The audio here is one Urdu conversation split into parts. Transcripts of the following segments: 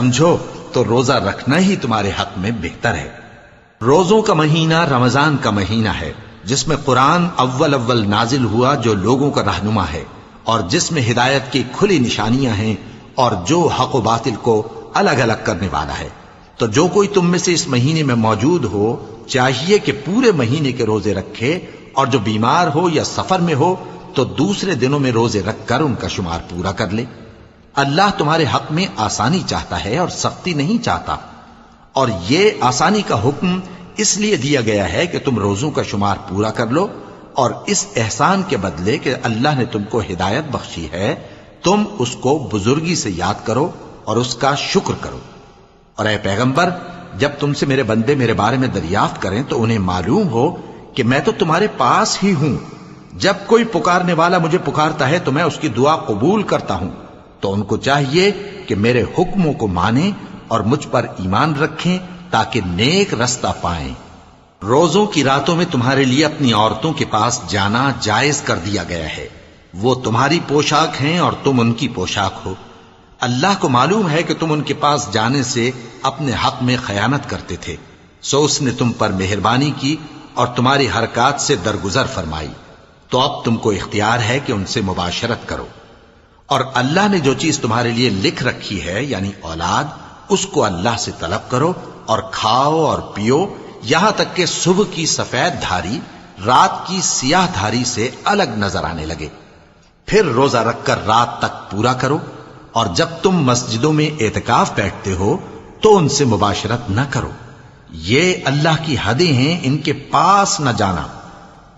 سمجھو تو روزہ رکھنا ہی تمہارے حق میں بہتر ہے۔ روزوں کا مہینہ رمضان کا مہینہ ہے، جس میں قرآن اول نازل ہوا، جو لوگوں کا رہنما ہے اور جس میں ہدایت کی کھلی نشانیاں ہیں اور جو حق و باطل کو الگ الگ کرنے والا ہے۔ تو جو کوئی تم میں سے اس مہینے میں موجود ہو چاہیے کہ پورے مہینے کے روزے رکھے، اور جو بیمار ہو یا سفر میں ہو تو دوسرے دنوں میں روزے رکھ کر ان کا شمار پورا کر لے۔ اللہ تمہارے حق میں آسانی چاہتا ہے اور سختی نہیں چاہتا، اور یہ آسانی کا حکم اس لیے دیا گیا ہے کہ تم روزوں کا شمار پورا کر لو، اور اس احسان کے بدلے کہ اللہ نے تم کو ہدایت بخشی ہے تم اس کو بزرگی سے یاد کرو اور اس کا شکر کرو۔ اور اے پیغمبر، جب تم سے میرے بندے میرے بارے میں دریافت کریں تو انہیں معلوم ہو کہ میں تو تمہارے پاس ہی ہوں۔ جب کوئی پکارنے والا مجھے پکارتا ہے تو میں اس کی دعا قبول کرتا ہوں، تو ان کو چاہیے کہ میرے حکموں کو مانیں اور مجھ پر ایمان رکھیں تاکہ نیک رستہ پائیں۔ روزوں کی راتوں میں تمہارے لیے اپنی عورتوں کے پاس جانا جائز کر دیا گیا ہے، وہ تمہاری پوشاک ہیں اور تم ان کی پوشاک ہو۔ اللہ کو معلوم ہے کہ تم ان کے پاس جانے سے اپنے حق میں خیانت کرتے تھے، سو اس نے تم پر مہربانی کی اور تمہاری حرکات سے درگزر فرمائی، تو اب تم کو اختیار ہے کہ ان سے مباشرت کرو۔ اور اللہ نے جو چیز تمہارے لیے لکھ رکھی ہے یعنی اولاد، اس کو اللہ سے طلب کرو اور کھاؤ اور پیو، یہاں تک کہ صبح کی سفید دھاری رات کی سیاہ دھاری سے الگ نظر آنے لگے، پھر روزہ رکھ کر رات تک پورا کرو۔ اور جب تم مسجدوں میں اعتکاف بیٹھتے ہو تو ان سے مباشرت نہ کرو، یہ اللہ کی حدیں ہیں، ان کے پاس نہ جانا۔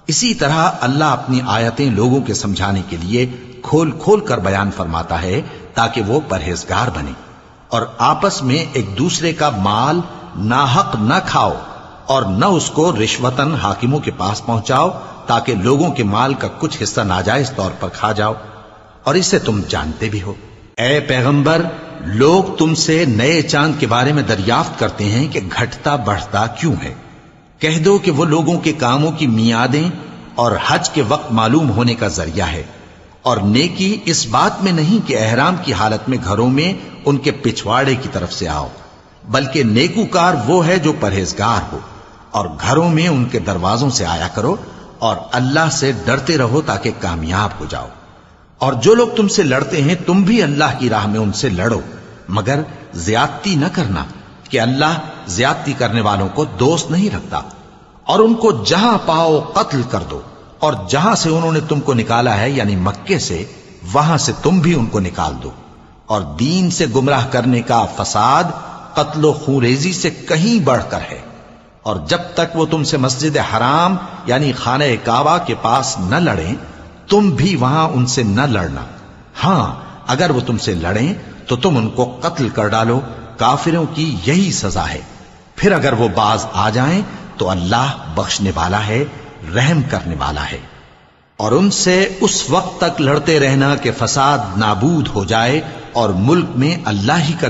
اسی طرح اللہ اپنی آیتیں لوگوں کے سمجھانے کے لیے کھول کھول کر بیان فرماتا ہے تاکہ وہ پرہیزگار بنے۔ اور آپس میں ایک دوسرے کا مال ناحق نہ کھاؤ اور نہ اس کو رشوتاً حاکموں کے پاس پہنچاؤ تاکہ لوگوں کے مال کا کچھ حصہ ناجائز طور پر کھا جاؤ، اور اسے تم جانتے بھی ہو۔ اے پیغمبر، لوگ تم سے نئے چاند کے بارے میں دریافت کرتے ہیں کہ گھٹتا بڑھتا کیوں ہے۔ کہہ دو کہ وہ لوگوں کے کاموں کی میعادیں اور حج کے وقت معلوم ہونے کا ذریعہ ہے، اور نیکی اس بات میں نہیں کہ احرام کی حالت میں گھروں میں ان کے پچھواڑے کی طرف سے آؤ، بلکہ نیکوکار وہ ہے جو پرہیزگار ہو، اور گھروں میں ان کے دروازوں سے آیا کرو اور اللہ سے ڈرتے رہو تاکہ کامیاب ہو جاؤ۔ اور جو لوگ تم سے لڑتے ہیں تم بھی اللہ کی راہ میں ان سے لڑو، مگر زیادتی نہ کرنا کہ اللہ زیادتی کرنے والوں کو دوست نہیں رکھتا۔ اور ان کو جہاں پاؤ قتل کر دو، اور جہاں سے انہوں نے تم کو نکالا ہے یعنی مکے سے، وہاں سے تم بھی ان کو نکال دو۔ اور دین سے گمراہ کرنے کا فساد قتل و خونریزی سے کہیں بڑھ کر ہے۔ اور جب تک وہ تم سے مسجد حرام یعنی خانہ کعبہ کے پاس نہ لڑیں تم بھی وہاں ان سے نہ لڑنا۔ ہاں اگر وہ تم سے لڑیں تو تم ان کو قتل کر ڈالو، کافروں کی یہی سزا ہے۔ پھر اگر وہ باز آ جائیں تو اللہ بخشنے والا ہے، رحم کرنے والا ہے۔ اور ان سے اس وقت تک لڑتے رہنا کہ فساد نابود ہو جائے اور ملک میں اللہ ہی کا